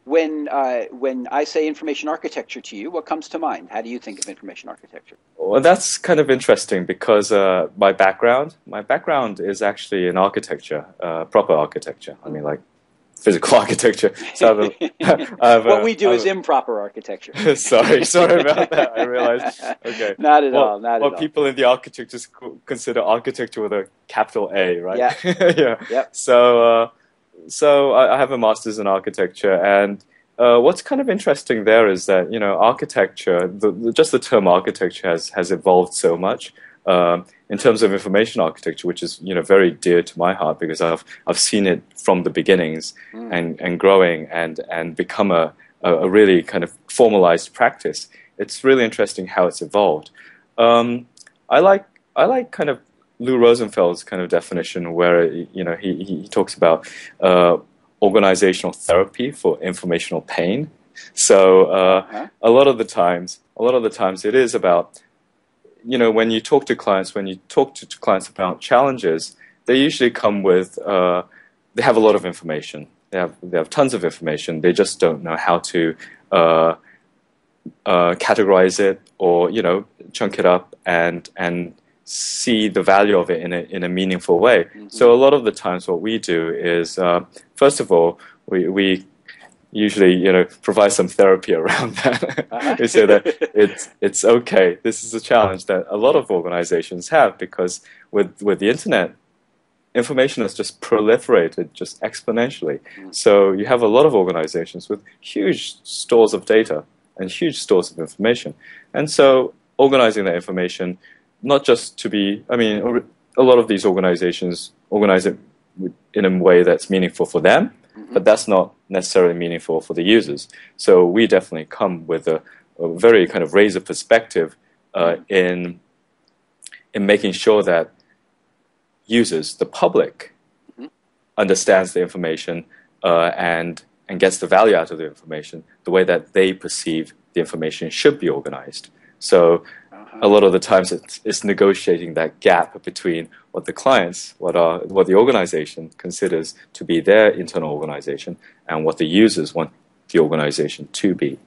when I say information architecture to you, what comes to mind? How do you think of information architecture? Well, that's kind of interesting because my background is actually in architecture, proper architecture. I mean, like physical architecture. So what we do is improper architecture. sorry about that. I realized. Okay. Not at all. Not at all. What people in the architecture consider architecture with a capital A, right? Yeah. Yeah. Yep. So I have a master's in architecture, and what's kind of interesting there is that architecture, just the term architecture has evolved so much in terms of information architecture, which is very dear to my heart because I've seen it from the beginnings and growing and become a really kind of formalized practice. It's really interesting how it's evolved. I like kind of Lou Rosenfeld's kind of definition where he talks about organizational therapy for informational pain. So a lot of the times it is about when you talk to clients about challenges, they usually come with they have a lot of information. They have tons of information. They just don't know how to categorize it or chunk it up and see the value of it in a meaningful way. Mm-hmm. So a lot of the times what we do is, first of all, we usually provide some therapy around that. We say that it's okay. This is a challenge that a lot of organizations have because with the internet, information has just proliferated just exponentially. Mm-hmm. So you have a lot of organizations with huge stores of data and huge stores of information. And so organizing that information, not just to be, a lot of these organizations organize it in a way that's meaningful for them, but that's not necessarily meaningful for the users. So we definitely come with a very kind of razor perspective in making sure that users, the public, understands the information and gets the value out of the information the way that they perceive the information should be organized. So a lot of the times it's negotiating that gap between what the clients, what the organization considers to be their internal organization and what the users want the organization to be.